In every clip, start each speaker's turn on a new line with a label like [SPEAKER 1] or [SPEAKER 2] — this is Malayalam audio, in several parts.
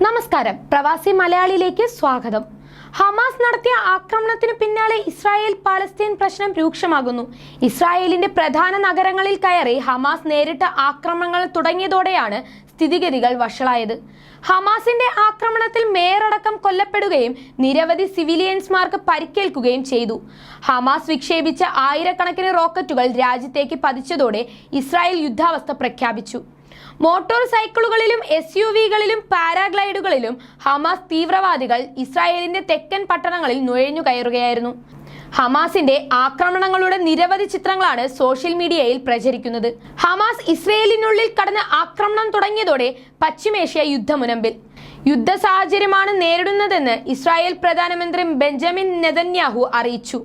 [SPEAKER 1] നമസ്കാരം, പ്രവാസി മലയാളിയിലേക്ക് സ്വാഗതം. ഹമാസ് നടത്തിയ ആക്രമണത്തിന് പിന്നാലെ ഇസ്രായേൽ പാലസ്തീൻ പ്രശ്നം രൂക്ഷമാകുന്നു. ഇസ്രായേലിന്റെ പ്രധാന നഗരങ്ങളിൽ കയറി ഹമാസ് നേരിട്ട ആക്രമണങ്ങൾ തുടങ്ങിയതോടെയാണ് സ്ഥിതിഗതികൾ വഷളായത്. ഹമാസിന്റെ ആക്രമണത്തിൽ മേയറടക്കം കൊല്ലപ്പെടുകയും നിരവധി സിവിലിയൻസ്മാർക്ക് പരിക്കേൽക്കുകയും ചെയ്തു. ഹമാസ് വിക്ഷേപിച്ച ആയിരക്കണക്കിന് റോക്കറ്റുകൾ രാജ്യത്തേക്ക് പതിച്ചതോടെ ഇസ്രായേൽ യുദ്ധാവസ്ഥ പ്രഖ്യാപിച്ചു. മോട്ടോർ സൈക്കിളുകളിലും SUVകളിലും പാരാഗ്ലൈഡുകളിലും ഹമാസ് തീവ്രവാദികൾ ഇസ്രായേലിന്റെ തെക്കൻ പട്ടണങ്ങളിൽ നുഴഞ്ഞു കയറുകയായിരുന്നു. ഹമാസിന്റെ ആക്രമണങ്ങളുടെ നിരവധി ചിത്രങ്ങളാണ് സോഷ്യൽ മീഡിയയിൽ പ്രചരിക്കുന്നത്. ഹമാസ് ഇസ്രയേലിനുള്ളിൽ കടന്ന് ആക്രമണം തുടങ്ങിയതോടെ പശ്ചിമേഷ്യ യുദ്ധമുനമ്പിൽ. യുദ്ധ സാഹചര്യമാണ് നേരിടുന്നതെന്ന് ഇസ്രായേൽ പ്രധാനമന്ത്രി ബെഞ്ചമിൻ നെതന്യാഹു അറിയിച്ചു.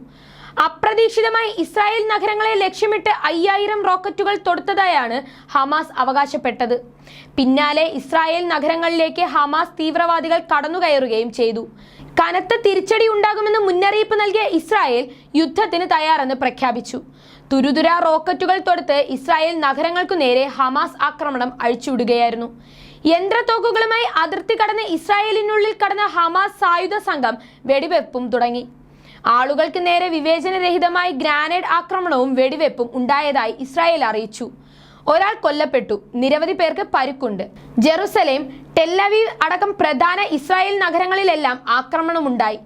[SPEAKER 1] അപ്രതീക്ഷിതമായി ഇസ്രായേൽ നഗരങ്ങളെ ലക്ഷ്യമിട്ട് 5000 റോക്കറ്റുകൾ തൊടുത്തതായാണ് ഹമാസ് അവകാശപ്പെട്ടത്. പിന്നാലെ ഇസ്രായേൽ നഗരങ്ങളിലേക്ക് ഹമാസ് തീവ്രവാദികൾ കടന്നുകയറുകയും ചെയ്തു. കനത്ത തിരിച്ചടി ഉണ്ടാകുമെന്ന് മുന്നറിയിപ്പ് നൽകിയ ഇസ്രായേൽ യുദ്ധത്തിന് തയ്യാറെന്ന് പ്രഖ്യാപിച്ചു. തുരുതുരാ റോക്കറ്റുകൾ തൊടുത്ത് ഇസ്രായേൽ നഗരങ്ങൾക്കു നേരെ ഹമാസ് ആക്രമണം അഴിച്ചുവിടുകയായിരുന്നു. യന്ത്രത്തോക്കുകളുമായി അതിർത്തി കടന്ന് ഇസ്രായേലിനുള്ളിൽ കടന്ന ഹമാസ് സായുധ സംഘം വെടിവെപ്പും തുടങ്ങി. ആളുകൾക്ക് നേരെ വിവേചനരഹിതമായി ഗ്രാനേഡ് ആക്രമണവും വെടിവെപ്പും ഉണ്ടായതായി ഇസ്രായേൽ അറിയിച്ചു. ഒരാൾ കൊല്ലപ്പെട്ടു, നിരവധി പേർക്ക് പരിക്കുണ്ട്. ജെറുസലേം, ടെല്ലവീവ് അടക്കം പ്രധാന ഇസ്രായേൽ നഗരങ്ങളിലെല്ലാം ആക്രമണമുണ്ടായി.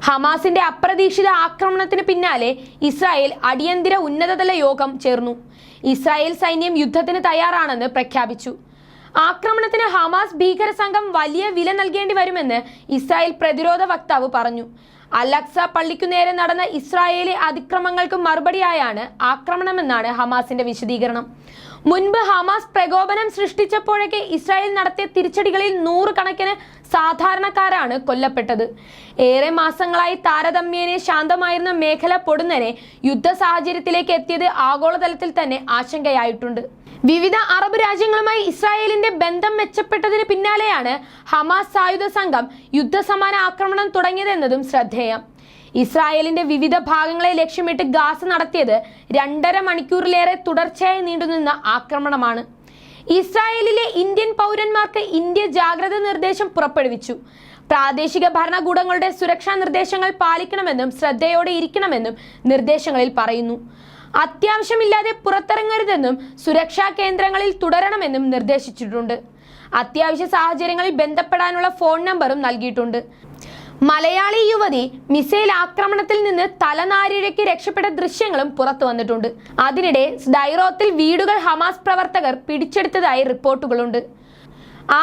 [SPEAKER 1] ഹമാസിന്റെ അപ്രതീക്ഷിത ആക്രമണത്തിന് പിന്നാലെ ഇസ്രായേൽ അടിയന്തര ഉന്നതതല യോഗം ചേർന്നു. ഇസ്രായേൽ സൈന്യം യുദ്ധത്തിന് തയ്യാറാണെന്ന് പ്രഖ്യാപിച്ചു. ആക്രമണത്തിന് ഹമാസ് ഭീകര സംഘം വലിയ വില നൽകേണ്ടി വരുമെന്ന് ഇസ്രായേൽ പ്രതിരോധ വക്താവ് പറഞ്ഞു. അൽ-അഖ്സ പള്ളിക്കു നേരെ നടന്ന ഇസ്രായേലി അതിക്രമങ്ങൾക്ക് മറുപടിയായാണ് ആക്രമണമെന്നാണ് ഹമാസിന്റെ വിശദീകരണം. മുൻപ് ഹമാസ് പ്രകോപനം സൃഷ്ടിച്ചപ്പോഴൊക്കെ ഇസ്രായേൽ നടത്തിയ തിരിച്ചടികളിൽ 100 കണക്കിന് സാധാരണക്കാരാണ് കൊല്ലപ്പെട്ടത്. ഏറെ മാസങ്ങളായി താരതമ്യേന ശാന്തമായിരുന്ന മേഖല പൊടുന്നനെ യുദ്ധ സാഹചര്യത്തിലേക്ക് എത്തിയത് ആഗോളതലത്തിൽ തന്നെ ആശങ്കയായിട്ടുണ്ട്. വിവിധ അറബ് രാജ്യങ്ങളുമായി ഇസ്രായേലിന്റെ ബന്ധം മെച്ചപ്പെട്ടതിന് പിന്നാലെയാണ് ഹമാസ് സായുധ സംഘം യുദ്ധസമാന ആക്രമണം തുടങ്ങിയതെന്നതും ശ്രദ്ധേയം. ഇസ്രായേലിന്റെ വിവിധ ഭാഗങ്ങളെ ലക്ഷ്യമിട്ട് ഗാസ നടത്തിയത് 2.5 മണിക്കൂറിലേറെ തുടർച്ചയായി നീണ്ടുനിന്ന ആക്രമണമാണ്. ഇസ്രായേലിലെ ഇന്ത്യൻ പൗരന്മാർക്ക് ഇന്ത്യ ജാഗ്രത നിർദ്ദേശം പുറപ്പെടുവിച്ചു. പ്രാദേശിക ഭരണകൂടങ്ങളുടെ സുരക്ഷാ നിർദ്ദേശങ്ങൾ പാലിക്കണമെന്നും ശ്രദ്ധയോടെ ഇരിക്കണമെന്നും നിർദ്ദേശങ്ങളിൽ പറയുന്നു. അത്യാവശ്യമില്ലാതെ പുറത്തിറങ്ങരുതെന്നും സുരക്ഷാ കേന്ദ്രങ്ങളിൽ തുടരണമെന്നും നിർദ്ദേശിച്ചിട്ടുണ്ട്. അത്യാവശ്യ സാഹചര്യങ്ങളിൽ ബന്ധപ്പെടാനുള്ള ഫോൺ നമ്പറും നൽകിയിട്ടുണ്ട്. മലയാളി യുവതി മിസൈൽ ആക്രമണത്തിൽ നിന്ന് തലനാരിഴയ്ക്ക് രക്ഷപ്പെട്ട ദൃശ്യങ്ങളും പുറത്തു വന്നിട്ടുണ്ട്. അതിനിടെ ഡൈറോത്തിൽ വീടുകൾ ഹമാസ് പ്രവർത്തകർ പിടിച്ചെടുത്തതായി റിപ്പോർട്ടുകളുണ്ട്.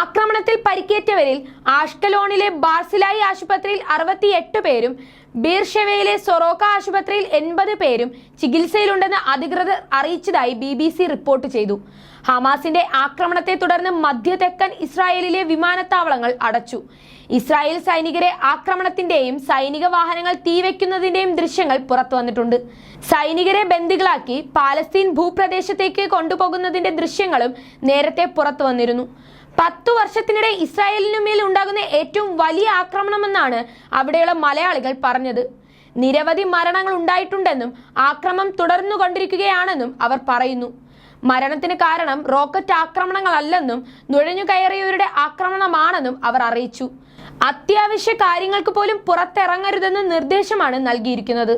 [SPEAKER 1] ആക്രമണത്തിൽ പരിക്കേറ്റവരിൽ ആഷ്കലോണിലെ ബാർസിലായി ആശുപത്രിയിൽ 68 പേരും ബീർഷെവയിലെ സൊറോക്ക ആശുപത്രിയിൽ 80 പേരും ചികിത്സയിലുണ്ടെന്ന് അധികൃതർ അറിയിച്ചതായി BBC റിപ്പോർട്ട് ചെയ്തു. ഹമാസിന്റെ ആക്രമണത്തെ തുടർന്ന് മധ്യ തെക്കൻ ഇസ്രായേലിലെ വിമാനത്താവളങ്ങൾ അടച്ചു. ഇസ്രായേൽ സൈനികരെ ആക്രമണത്തിന്റെയും സൈനിക വാഹനങ്ങൾ തീവെക്കുന്നതിന്റെയും ദൃശ്യങ്ങൾ പുറത്തു വന്നിട്ടുണ്ട്. സൈനികരെ ബന്ദികളാക്കി പാലസ്തീൻ ഭൂപ്രദേശത്തേക്ക് കൊണ്ടുപോകുന്നതിന്റെ ദൃശ്യങ്ങളും നേരത്തെ പുറത്തു വന്നിരുന്നു. 10 വർഷത്തിനിടെ ഇസ്രായേലിനുമേൽ ഉണ്ടാകുന്ന ഏറ്റവും വലിയ ആക്രമണമെന്നാണ് അവിടെയുള്ള മലയാളികൾ പറഞ്ഞത്. നിരവധി മരണങ്ങൾ ഉണ്ടായിട്ടുണ്ടെന്നും ആക്രമണം തുടർന്നുകൊണ്ടിരിക്കുകയാണെന്നും അവർ പറയുന്നു. മരണത്തിന് കാരണം റോക്കറ്റ് ആക്രമണങ്ങളല്ലെന്നും നുഴഞ്ഞുകയറിയവരുടെ ആക്രമണമാണെന്നും അവർ അറിയിച്ചു. അത്യാവശ്യ കാര്യങ്ങൾക്ക് പോലും പുറത്തിറങ്ങരുതെന്ന നിർദ്ദേശമാണ് നൽകിയിരിക്കുന്നത്.